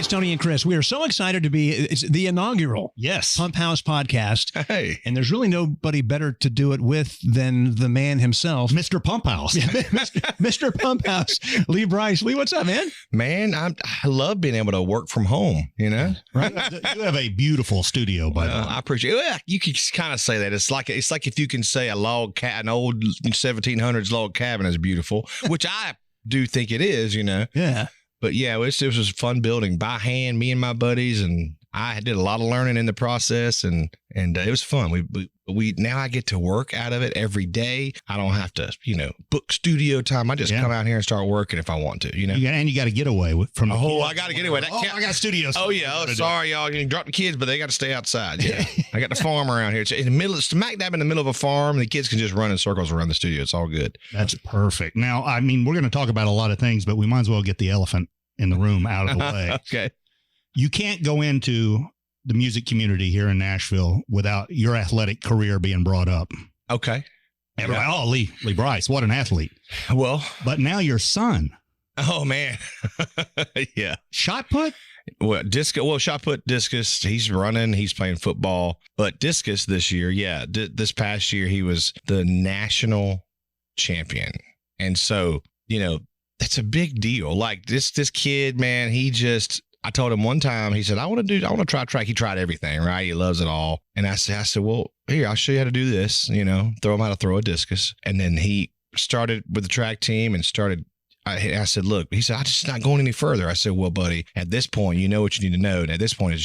Brice, Tony, and Kris. We are so excited to be, it's the inaugural Pump House podcast. Hey. And there's really nobody better to do it with than the man himself. Mr. Pump House. Mr. Pump House. Lee Brice. Lee, what's up, man? Man, I love being able to work from home, you know? Right. You have a beautiful studio, by the way. I appreciate it. Well, you can kind of say that. It's like if you can say an old 1700s log cabin is beautiful, which I do think it is, you know? Yeah. But yeah, it was fun building by hand, me and my buddies, and I did a lot of learning in the process, and it was fun. We now I get to work out of it every day. I don't have to, book studio time. I just come out here and start working if I want to, And you got to get away from. I got to get away. I got studios. Oh yeah. Sorry, y'all. You can drop the kids, but they got to stay outside. Yeah. I got the farm around here. It's in the middle, smack dab in the middle of a farm. The kids can just run in circles around the studio. It's all good. That's perfect. Now, I mean, we're going to talk about a lot of things, but we might as well get the elephant in the room out of the way. Okay. You can't go into the music community here in Nashville without your athletic career being brought up. Okay. Everybody, oh, Lee Brice, what an athlete. Well, but now your son. Oh man. Yeah. Shot put? Well, shot put, discus, he's running, he's playing football, but discus this year. Yeah. This past year, he was the national champion. And so, that's a big deal. Like this kid, man, I told him one time, he said, I want to try track. He tried everything, right? He loves it all. And I said, well, here, I'll show you how to do this, throw him how to throw a discus. And then he started with the track team and I said, look, he said, I'm just not going any further. I said, well, buddy, at this point, you know what you need to know. And at this point, it's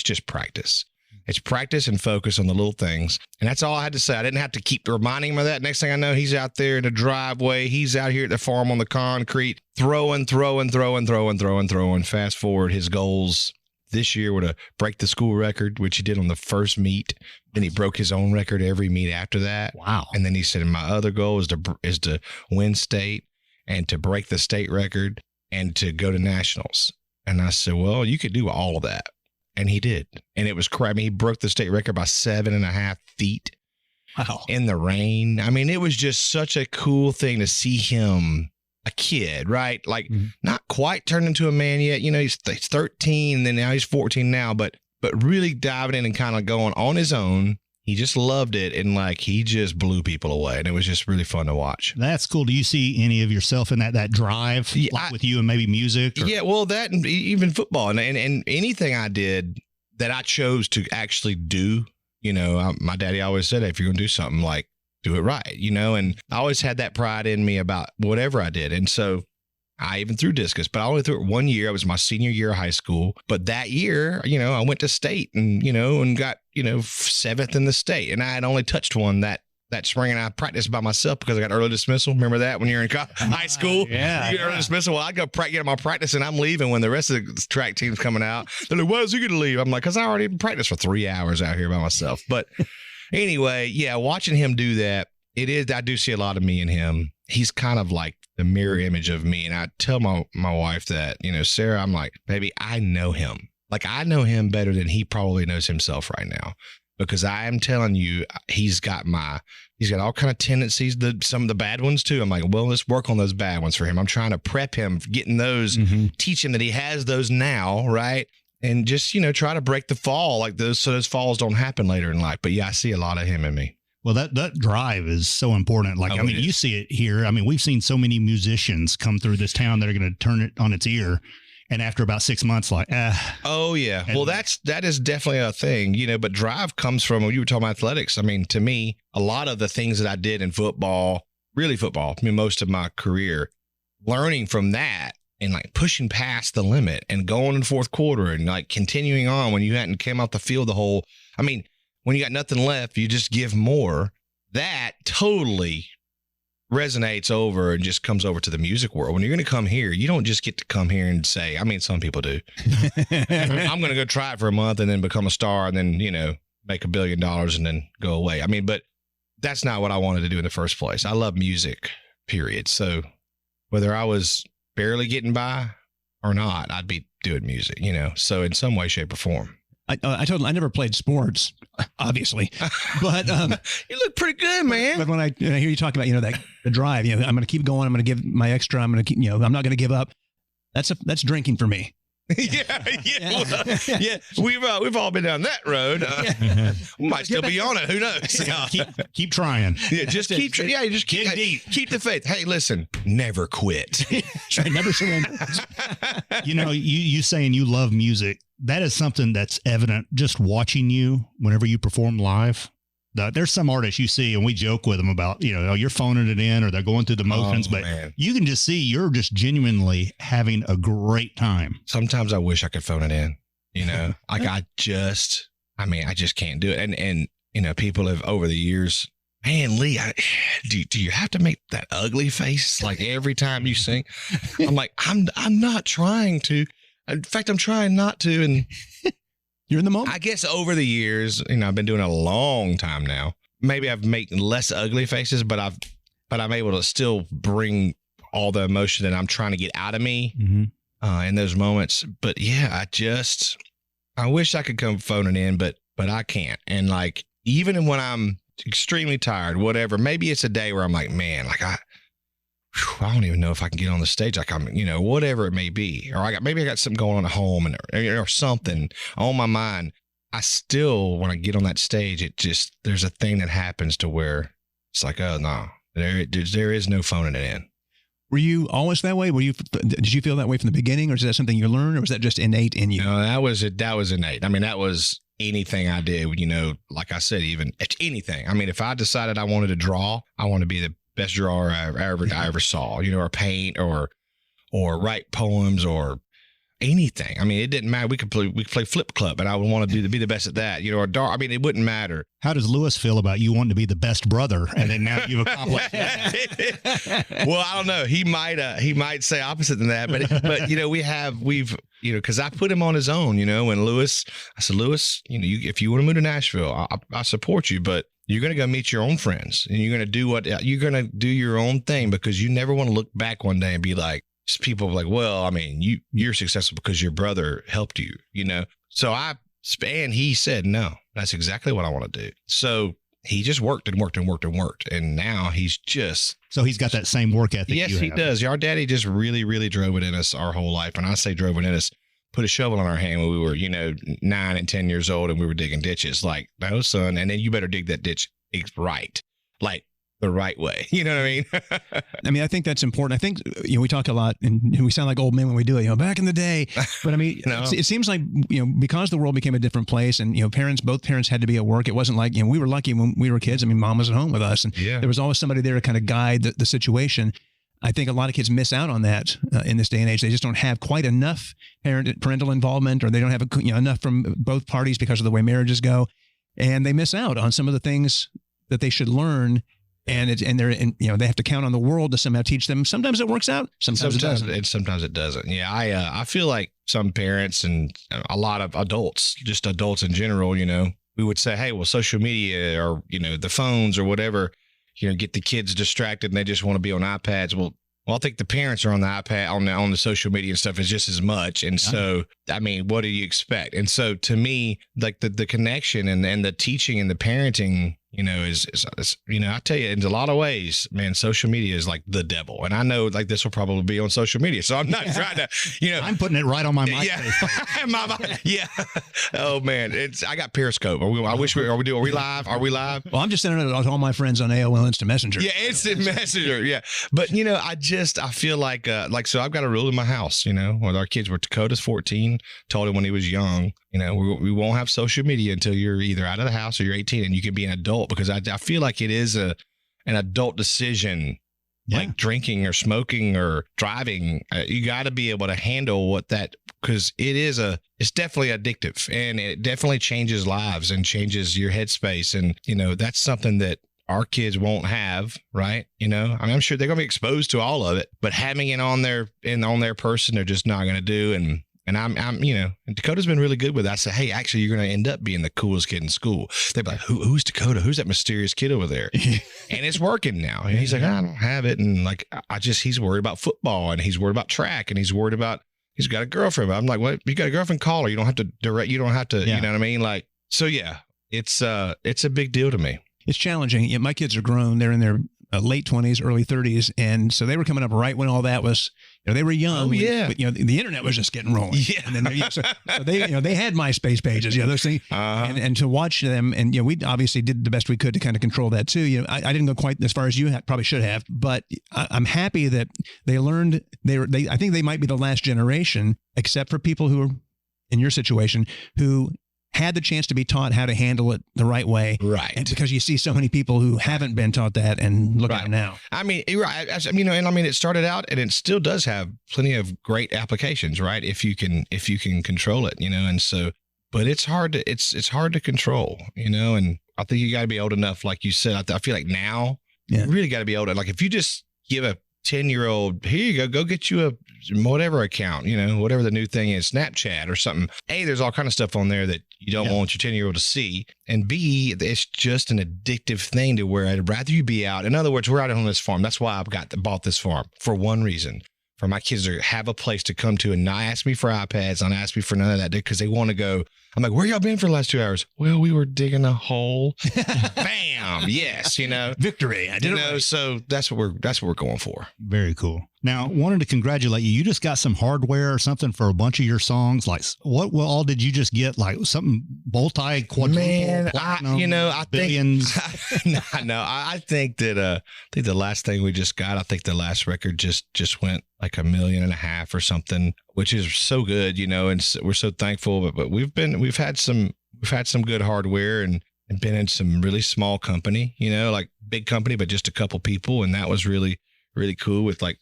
just practice. It's practice and focus on the little things. And that's all I had to say. I didn't have to keep reminding him of that. Next thing I know, he's out there in the driveway. He's out here at the farm on the concrete, throwing. Fast forward, his goals this year were to break the school record, which he did on the first meet. Then he broke his own record every meet after that. Wow. And then he said, my other goal is to win state and to break the state record and to go to nationals. And I said, well, you could do all of that. And he did. And it was crazy. He broke the state record by 7.5 feet. Wow. In the rain. I mean, it was just such a cool thing to see him, a kid, right? Like not quite turned into a man yet. He's 13, and then now he's 14 now, but really diving in and kind of going on his own. He just loved it, and he just blew people away, and it was just really fun to watch. That's cool. Do you see any of yourself in that drive with you and maybe music? Yeah, well, that and even football and anything I did that I chose to actually do. My daddy always said, if you're going to do something, do it right, and I always had that pride in me about whatever I did. And so I even threw discus, but I only threw it 1 year. It was my senior year of high school. But that year, I went to state and got, 7th in the state. And I had only touched one that spring, and I practiced by myself because I got early dismissal. Remember that when you're in high school? Yeah. You get early dismissal. Well, I go get my practice, and I'm leaving when the rest of the track team's coming out. They're like, why is he going to leave? I'm like, because I already practiced for 3 hours out here by myself. But anyway, yeah, watching him do that, I do see a lot of me in him. He's kind of like the mirror image of me. And I tell my wife that, Sarah, I'm like, baby, I know him. I know him better than he probably knows himself right now, because I am telling you, he's got all kind of tendencies, some of the bad ones too. I'm like, well, let's work on those bad ones for him. I'm trying to prep him, getting those, teach him that he has those now. Right. And just, try to break the fall so those falls don't happen later in life. But yeah, I see a lot of him in me. Well, that drive is so important. You see it here. I mean, we've seen so many musicians come through this town that are going to turn it on its ear. And after about 6 months, oh yeah. Well, that is definitely a thing, but drive comes from, when you were talking about athletics. I mean, to me, a lot of the things that I did in football, most of my career, learning from that and pushing past the limit and going in the fourth quarter and continuing on when you hadn't came out the field when you got nothing left, you just give more. That totally resonates over and just comes over to the music world. When you're going to come here, you don't just get to come here and say, some people do. I'm going to go try it for a month and then become a star and then, make $1 billion and then go away. But that's not what I wanted to do in the first place. I love music, period. So whether I was barely getting by or not, I'd be doing music, so in some way, shape or form. I told him I never played sports, obviously, but you look pretty good, man. But when I hear you talk about the drive, I'm going to keep going. I'm going to give my extra. I'm going to keep I'm not going to give up. That's drinking for me. Yeah. We've all been down that road. We might still be on it. Who knows? Keep trying. Yeah, just keep trying. Yeah, just keep the faith. Hey, listen, never quit. Never surrender. You saying you love music, that is something that's evident just watching you whenever you perform live. There's some artists you see, and we joke with them about, you're phoning it in or they're going through the motions, but you can just see you're just genuinely having a great time. Sometimes I wish I could phone it in, like I just can't do it. And people have over the years, man, Lee, do you have to make that ugly face like every time you sing? I'm like, I'm not trying to. In fact, I'm trying not to. And you're in the moment. I guess over the years, I've been doing it a long time now. Maybe I've made less ugly faces, but I'm able to still bring all the emotion that I'm trying to get out of me in those moments. But yeah, I wish I could come phoning in, but I can't. And like, even when I'm extremely tired, whatever, maybe it's a day where I'm like, man, like I don't even know if I can get on the stage. Like whatever it may be, or I got something going on at home or something on my mind. I still, when I get on that stage, there's a thing that happens to where it's like, oh no, there is no phoning it in. Were you always that way? Did you feel that way from the beginning, or is that something you learned, or was that just innate in you? No, that was innate. I mean, that was anything I did, like I said, even anything. I mean, if I decided I wanted to draw, I want to be the best drawer I ever saw, or paint or write poems or anything. I mean, it didn't matter. We could play flip club, and I would want to be the best at that, or dart. I mean, it wouldn't matter. How does Lewis feel about you wanting to be the best brother, and then now you've accomplished that? Well, I don't know. He might say opposite than that, but we've because I put him on his own. When I said, Lewis, if you want to move to Nashville, I support you, but you're going to go meet your own friends, and you're going to do your own thing, because you never want to look back one day and be like, people are like, well, I mean, you're successful because your brother helped you, So and he said, no, that's exactly what I want to do. So he just worked and worked and worked and worked. And now so he's got that same work ethic. Yes, he does. Our daddy just really, really drove it in us our whole life. And I say drove it in us, put a shovel in our hand when we were, 9 and 10 years old, and we were digging ditches. Like, no, son. And then you better dig that ditch right. Like, the right way. You know what I mean? I mean, I think that's important. I think, we talk a lot and we sound like old men when we do it, back in the day, but I mean, it seems like, because the world became a different place, and, both parents had to be at work. It wasn't like, we were lucky when we were kids. I mean, mom was at home with us, and there was always somebody there to kind of guide the situation. I think a lot of kids miss out on that in this day and age. They just don't have quite enough parental involvement, or they don't have enough from both parties because of the way marriages go. And they miss out on some of the things that they should learn. And they have to count on the world to somehow teach them. Sometimes it works out. Sometimes it doesn't. And sometimes it doesn't. Yeah. I feel like some parents and a lot of adults, just adults in general, we would say, hey, well, social media or, the phones or whatever, get the kids distracted and they just want to be on iPads. Well, I think the parents are on the iPad, on the social media and stuff is just as much. And so, I mean, what do you expect? And so to me, like the connection and the teaching and the parenting, is I tell you, in a lot of ways, man, social media is like the devil. And I know like this will probably be on social media. So I'm not trying to, I'm putting it right on my mic. Yeah. Oh man. I got Periscope. Are we live? Are we live? Well, I'm just sending it to all my friends on AOL Instant Messenger. Yeah. Instant Messenger. Yeah. But I feel like so I've got a rule in my house, with our kids. Dakota's 14, told him when he was young, we won't have social media until you're either out of the house or you're 18 and you can be an adult, because I feel like it is an adult decision, like drinking or smoking or driving. You got to be able to handle because it's definitely addictive, and it definitely changes lives and changes your headspace. And, that's something that our kids won't have, right? I mean, I'm sure they're going to be exposed to all of it, but having it on their person, they're just not going to do. And I'm, and Dakota's been really good with that. I said, hey, actually, you're going to end up being the coolest kid in school. They'd be like, who's Dakota? Who's that mysterious kid over there? And it's working now. And he's like, I don't have it. And like, he's worried about football, and he's worried about track, and he's worried about, he's got a girlfriend. I'm like, what? You got a girlfriend? Call her. You don't have to you know what I mean? Like, so yeah, it's a big deal to me. It's challenging. Yeah, my kids are grown. They're in their late 20s, early 30s. And so they were coming up right when all that was, they were young. Oh, yeah. But, the internet was just getting rolling. Yeah. And then so they, they had MySpace pages, those things. And to watch them, and, we obviously did the best we could to kind of control that too. I didn't go quite as far as you probably should have, but I'm happy that they learned, I think they might be the last generation, except for people who are in your situation, who had the chance to be taught how to handle it the right way. Right. And because you see so many people who haven't been taught that, and look at them now. I mean, you're right. It started out, and it still does have plenty of great applications, right? If you can control it, and so, but it's hard to control, and I think you got to be old enough. Like you said, I feel like now you really got to be old. Like if you just give a 10-year-old, here you go get you a whatever account, whatever the new thing is, Snapchat or something. A, there's all kind of stuff on there that you don't want your 10-year-old to see. And B, it's just an addictive thing to where I'd rather you be out. In other words, we're out on this farm. That's why I've bought this farm, for one reason. For my kids to have a place to come to and not ask me for iPads, not ask me for none of that, because they want to go. I'm like, where y'all been for the last 2 hours? Well, we were digging a hole. Bam. Yes. Victory. I did it right. So that's what we're going for. Very cool. Now, wanted to congratulate you. You just got some hardware or something for a bunch of your songs. Like, what all did you just get? Like something quadruple? Man, platinum, I billions. I think that the last thing we just got, I think the last record just went like 1.5 million or something, which is so good, and we're so thankful. But we've had some good hardware and been in some really small company, like big company, but just a couple people, and that was really, really cool with like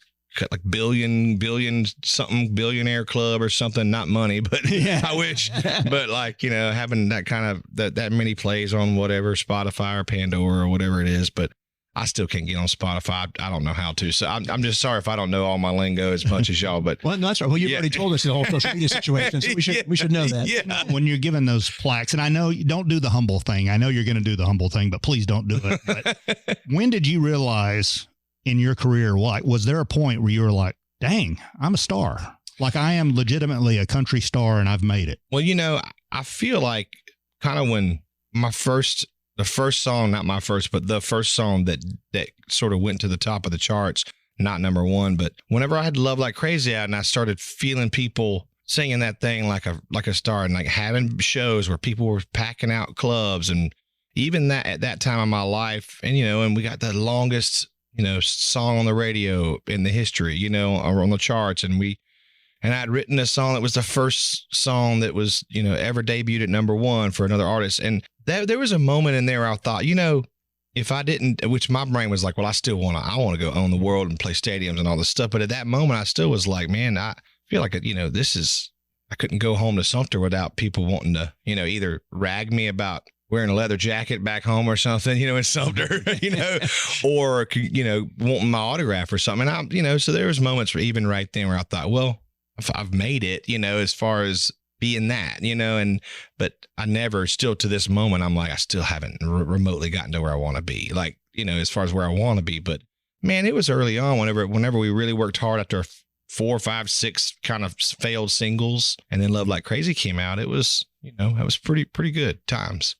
billion something billionaire club or something, not money, but I wish, but like, having that kind of that many plays on whatever Spotify or Pandora or whatever it is, but I still can't get on Spotify. I don't know how to. So I'm just sorry if I don't know all my lingo as much as y'all, but well, no, that's right. Well, you've already told us the whole social media situation, so we should know that. Yeah. When you're given those plaques, and I know you don't do the humble thing. I know you're going to do the humble thing, but please don't do it. But when did you realize in your career, was there a point where you were like, dang, I'm a star? Like I am legitimately a country star and I've made it. Well, I feel like kind of when the first song, not my first, but the first song that sort of went to the top of the charts, not number one, but whenever I had Love Like Crazy out and I started feeling people singing that thing like a star, and like having shows where people were packing out clubs, and even that at that time of my life, and and we got the longest song on the radio in the history, on the charts. And I'd written a song that was the first song that was, ever debuted at number one for another artist. And there was a moment in there where I thought, if I didn't, which my brain was like, well, I want to go own the world and play stadiums and all this stuff. But at that moment, I still was like, man, I feel like, I couldn't go home to Sumter without people wanting to, either rag me about wearing a leather jacket back home or something, in Sumter, or, wanting my autograph or something. And so there was moments where even right then where I thought, well, if I've made it, as far as being that, but I never, still to this moment, I'm like, I still haven't remotely gotten to where I want to be, like, as far as where I want to be. But man, it was early on whenever we really worked hard after 4, 5, 6 kind of failed singles, and then Love Like Crazy came out. It was, that was pretty good times.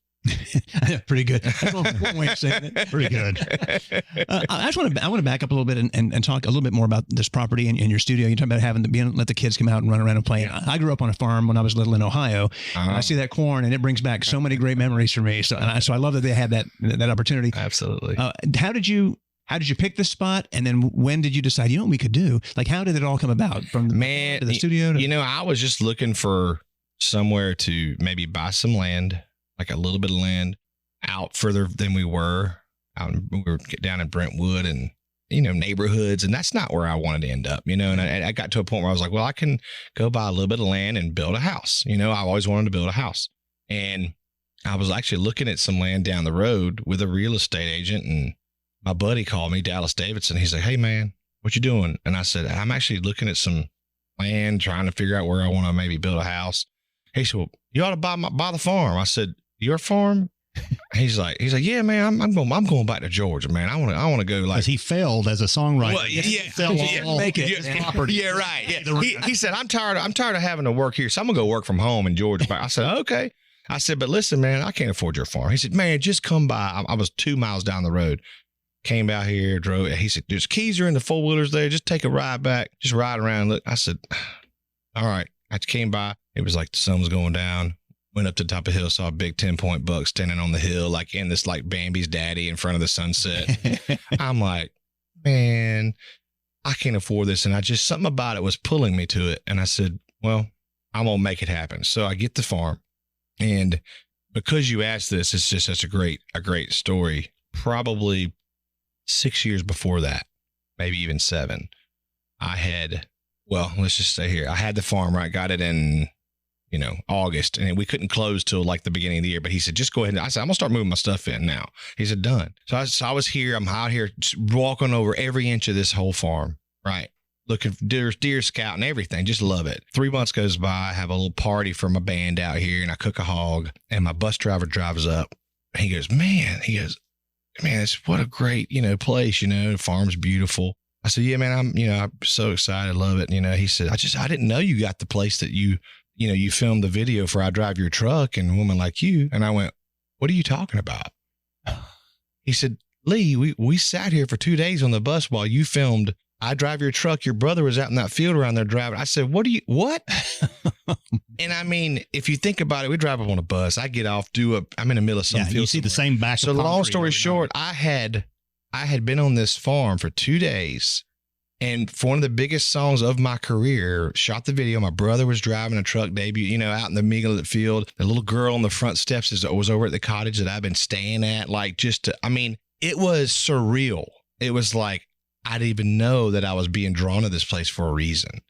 Pretty good. That's one way of saying it. Pretty good. I want to back up a little bit and talk a little bit more about this property and your studio. You talk about let the kids come out and run around and play. Yeah. I grew up on a farm when I was little in Ohio. I see that corn and it brings back so many great memories for me. So I love that they had that opportunity. Absolutely. How did you pick this spot? And then when did you decide, what we could do? Like, how did it all come about from to the studio? I was just looking for somewhere to maybe buy some land, like a little bit of land out further than we were. We were down in Brentwood and, neighborhoods. And that's not where I wanted to end up, and I got to a point where I was like, well, I can go buy a little bit of land and build a house. I always wanted to build a house. And I was actually looking at some land down the road with a real estate agent, and my buddy called me, Dallas Davidson. He's like, hey man, what you doing? And I said, I'm actually looking at some land, trying to figure out where I want to maybe build a house. He said, well, you ought to buy the farm. I said, your farm? He's like, yeah, man, I'm going back to Georgia, man. I want to go, like, because he failed as a songwriter. Well, make it. Yeah, right. Yeah. He said, I'm tired of having to work here, so I'm gonna go work from home in Georgia. I said, okay. I said, but listen, man, I can't afford your farm. He said, man, just come by. I was 2 miles down the road. came out here, drove. He said, there's keys are in the four-wheelers there. Just take a ride back. Just ride around. Look, I said, all right. I came by. It was like the sun was going down. Went up to the top of the hill, saw a big 10-point buck standing on the hill, like in this like Bambi's daddy in front of the sunset. I'm like, man, I can't afford this. And something about it was pulling me to it. And I said, well, I'm going to make it happen. So I get the farm. And because you asked this, it's just such a great story. Probably 6 years before that, maybe even 7, let's just stay here. I had the farm, right? Got it in, August, and we couldn't close till like the beginning of the year, but he said, just go ahead. I said, I'm gonna start moving my stuff in now. He said, done. So I was here. I'm out here just walking over every inch of this whole farm, right? Looking for deer scouting, everything. Just love it. 3 months goes by. I have a little party for my band out here, and I cook a hog, and my bus driver drives up. And he goes, man, it's what a great, place, the farm's beautiful. I said, yeah, man, I'm so excited. Love it. He said, I didn't know you got the place that you filmed the video for I Drive Your Truck and a woman like you. And I went, what are you talking about? He said, Lee, we sat here for 2 days on the bus while you filmed I Drive Your Truck. Your brother was out in that field around there driving. I said, what? And I mean, if you think about it, we drive up on a bus. I get off, I'm in the middle of some field. You see somewhere. the same back. So long story short, I had been on this farm for 2 days. And for one of the biggest songs of my career, shot the video. My brother was driving a truck debut, out in the middle of the field. The little girl on the front steps was over at the cottage that I've been staying at. Like it was surreal. It was like, I didn't even know that I was being drawn to this place for a reason.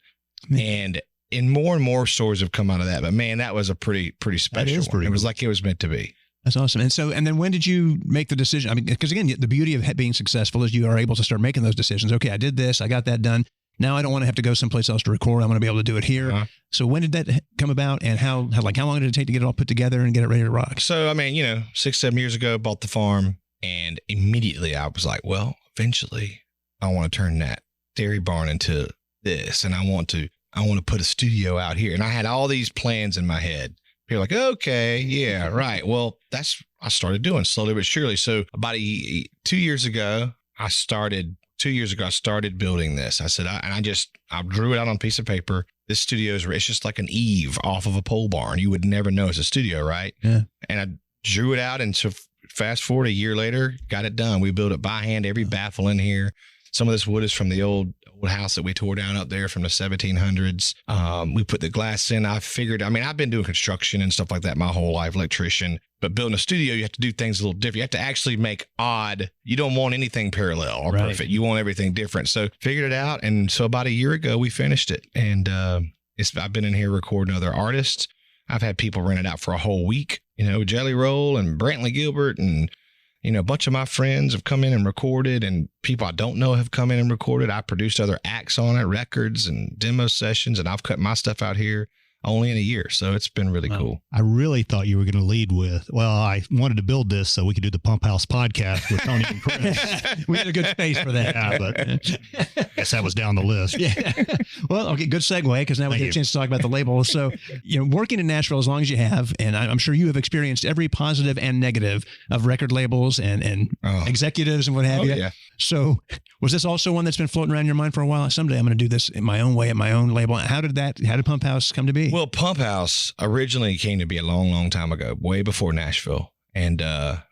And more and more stories have come out of that. But man, that was a pretty special one. It was like it was meant to be. That's awesome. And then when did you make the decision? I mean, because again, the beauty of being successful is you are able to start making those decisions. Okay, I did this. I got that done. Now I don't want to have to go someplace else to record. I'm going to be able to do it here. Uh-huh. So when did that come about, and how long did it take to get it all put together and get it ready to rock? So, I mean, 6-7 years ago, bought the farm, and immediately I was like, well, eventually I want to turn that dairy barn into this, and I want to put a studio out here. And I had all these plans in my head. People are like, okay, yeah, right. Well, I started doing slowly but surely. So about 2 years ago, I started building this. I said, I drew it out on a piece of paper. This studio it's just like an eave off of a pole barn. You would never know it's a studio, right? Yeah. And I drew it out. And so fast forward a year later, got it done. We built it by hand, every baffle in here. Some of this wood is from the old house that we tore down up there from the 1700s. We put the glass in. I've been doing construction and stuff like that my whole life, electrician. But building a studio, you have to do things a little different. You have to actually make odd. You don't want anything parallel or perfect. You want everything different. So figured it out. And so about a year ago, we finished it. And I've been in here recording other artists. I've had people rent it out for a whole week. Jelly Roll and Brantley Gilbert and a bunch of my friends have come in and recorded, and people I don't know have come in and recorded. I produced other acts on it, records and demo sessions, and I've cut my stuff out here only in a year. So it's been really cool. I really thought you were going to lead with, I wanted to build this so we could do the Pump House podcast with Tony and Kris. We had a good space for that. Yeah, but I guess that was down the list. Yeah. Well, okay, good segue, because now we get a chance to talk about the label. So, working in Nashville as long as you have, and I'm sure you have experienced every positive and negative of record labels and executives and what have you. Yeah. So was this also one that's been floating around your mind for a while? Someday I'm going to do this in my own way, at my own label. How did Pump House come to be? Well, Pump House originally came to be a long, long time ago, way before Nashville. And I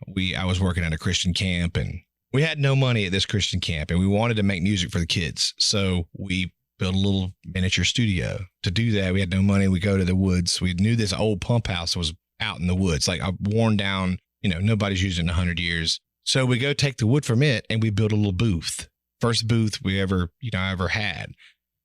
was working at a Christian camp, and we had no money at this Christian camp, and we wanted to make music for the kids. So we built a little miniature studio. To do that, we had no money. We go to the woods. We knew this old pump house was out in the woods, like a worn down, nobody's used it in 100 years. So we go take the wood from it, and we built a little booth. First booth we ever had.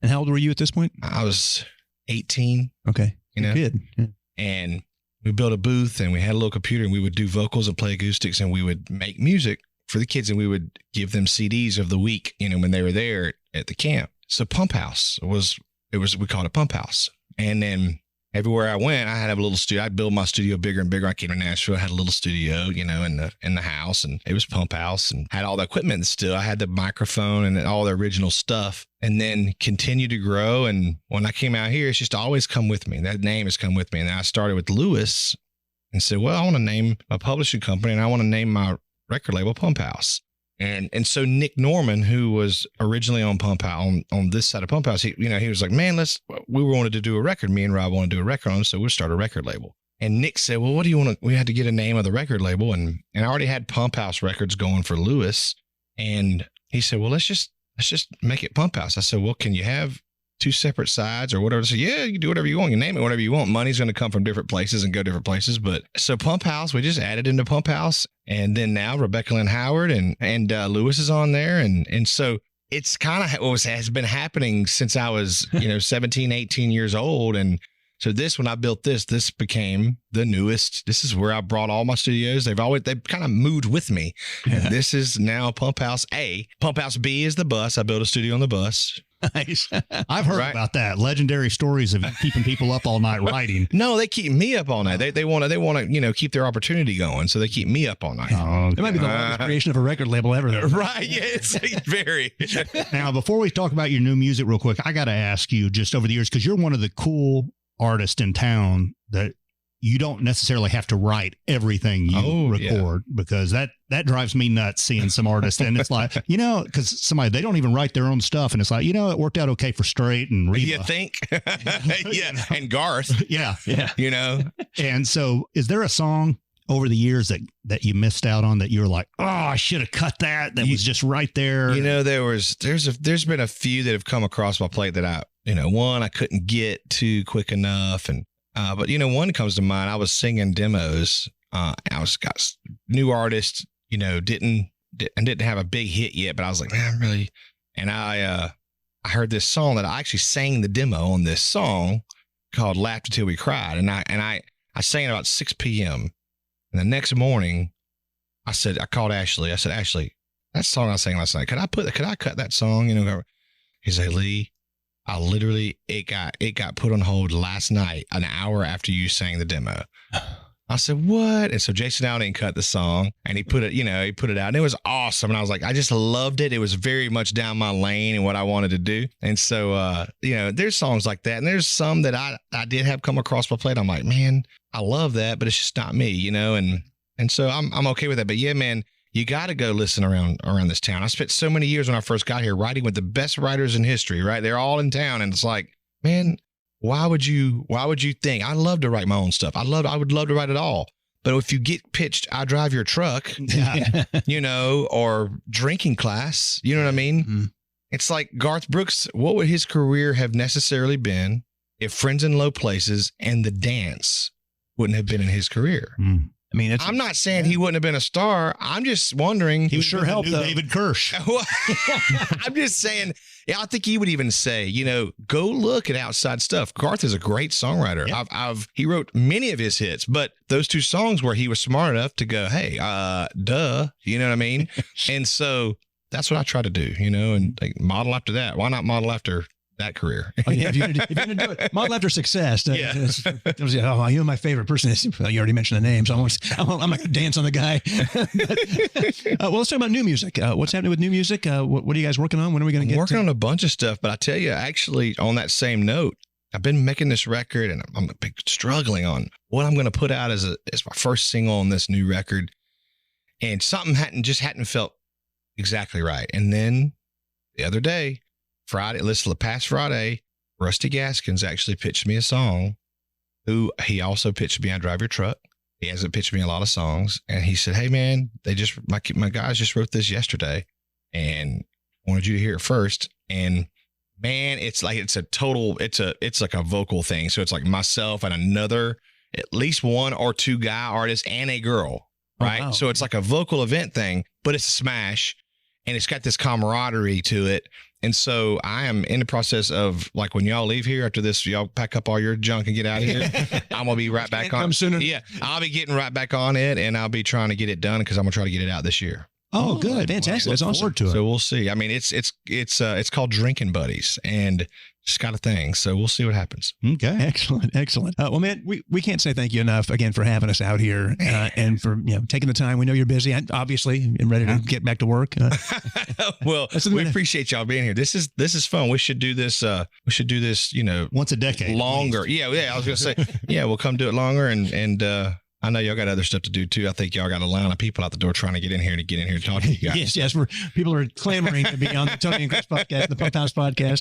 And how old were you at this point? I was 18. Okay. Good. Yeah. And we built a booth, and we had a little computer, and we would do vocals and play acoustics, and we would make music for the kids, and we would give them CDs of the week, when they were there at the camp. So Pump House we called it Pump House. And then everywhere I went, I had a little studio. I'd build my studio bigger and bigger. I came to Nashville, I had a little studio, in the house, and it was Pump House, and had all the equipment still. I had the microphone and all the original stuff, and then continued to grow. And when I came out here, it's just always come with me. That name has come with me. And I started with Lewis and said, well, I want to name a publishing company, and I want to name my record label Pump House. And so Nick Norman, who was originally on Pump House, on this side of Pump House, he was like, man, we wanted to do a record. Me and Rob wanted to do a record on it, so we'll start a record label. And Nick said, well, what do you want to, we had to get a name of the record label. And I already had Pump House Records going for Lewis. And he said, well, let's just make it Pump House. I said, well, can you have 2 separate sides or whatever? I said, yeah, you can do whatever you want. You name it whatever you want. Money's going to come from different places and go different places. But so Pump House, we just added into Pump House. And then now Rebecca Lynn Howard and Lewis is on there. And so it's kind of what has been happening since I was, 17, 18 years old. And so when I built this became the newest. This is where I brought all my studios. They've kind of moved with me. Yeah. And this is now Pump House A. Pump House B is the bus. I built a studio on the bus. Nice. I've heard about that. Legendary stories of keeping people up all night writing. No, they keep me up all night. They want to, keep their opportunity going. So they keep me up all night. Oh, okay. It might be the longest creation of a record label ever. Though. Right. Yeah, it's very. Now, before we talk about your new music real quick, I got to ask you just over the years, because you're one of the cool artists in town that you don't necessarily have to write everything you record, because that drives me nuts seeing some artists. And it's like, because they don't even write their own stuff. And it's like, it worked out okay for Straight and Reba. You think? Yeah. And Garth. Yeah. And so is there a song over the years that you missed out on that you were like, oh, I should have cut that was just right there? There's been a few that have come across my plate that one I couldn't get to quick enough. And but one comes to mind. I was singing demos. I got new artists, didn't have a big hit yet, but I was like, man, really. And I heard this song that I actually sang the demo on this song called "Laughed Until We Cried," and I sang it about 6 p.m. And the next morning, I called Ashley. I said, Ashley, that song I sang last night, could I cut that song? He said, Lee, it got put on hold last night, an hour after you sang the demo. I said, what? And so Jason Aldean cut the song and he put it out, and it was awesome. And I was like, I just loved it. It was very much down my lane and what I wanted to do. And so, there's songs like that. And there's some that I did have come across my plate. I'm like, man, I love that, but it's just not me, and so I'm okay with that. But yeah, man, you got to go listen around this town. I spent so many years when I first got here writing with the best writers in history, right? They're all in town. And it's like, man, why would you think? I love to write my own stuff. I would love to write it all. But if you get pitched, I drive your truck, or drinking class, you know what I mean? Mm-hmm. It's like Garth Brooks. What would his career have necessarily been if Friends in Low Places and The Dance wouldn't have been in his career? Mm. I mean, I'm not saying he wouldn't have been a star. I'm just wondering. He would sure help David Kirsch. I'm just saying. Yeah, I think he would even say, go look at outside stuff. Garth is a great songwriter. Yep. He wrote many of his hits, but those 2 songs where he was smart enough to go, hey, duh, you know what I mean? And so that's what I try to do, and like model after that. Why not model after that career? Oh, yeah, if you're gonna do it, model after success. You're my favorite person. You already mentioned the names. I'm not gonna dance on the guy. Well, let's talk about new music. What's happening with new music? What are you guys working on? When are we going to get? Working on a bunch of stuff, but I tell you, actually, on that same note, I've been making this record, and I'm struggling on what I'm going to put out as my first single on this new record, and something hadn't felt exactly right. And then the other day, past Friday, Rusty Gaskins actually pitched me a song. He also pitched me I Drive Your Truck. He hasn't pitched me a lot of songs. And he said, hey man, my guys just wrote this yesterday and wanted you to hear it first. And man, it's like a vocal thing. So it's like myself and another, at least 1 or 2 guy artists and a girl. Right. Oh, wow. So it's like a vocal event thing, but it's a smash and it's got this camaraderie to it. And so I am in the process of, like, when y'all leave here after this, y'all pack up all your junk and get out of here. I'm going to be right back on. Come sooner. Yeah. I'll be getting right back on it, and I'll be trying to get it done because I'm going to try to get it out this year. Oh, good. Fantastic. That's awesome. So we'll see. I mean, it's called Drinking Buddies, and it's got a thing. So we'll see what happens. Okay. Excellent. Well, man, we can't say thank you enough again for having us out here and for taking the time. We know you're busy, obviously, and ready to get back to work. Well, we appreciate y'all being here. This is fun. We should do this. Once a decade, longer. Yeah. I was gonna say, we'll come do it longer, and I know y'all got other stuff to do too. I think y'all got a line of people out the door trying to get in here and talk to you guys. Yes. People are clamoring to be on the Tony and Kris podcast, the Pump House podcast.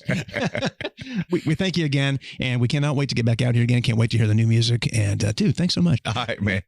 we thank you again, and we cannot wait to get back out here again. Can't wait to hear the new music. And dude, thanks so much. All right, man.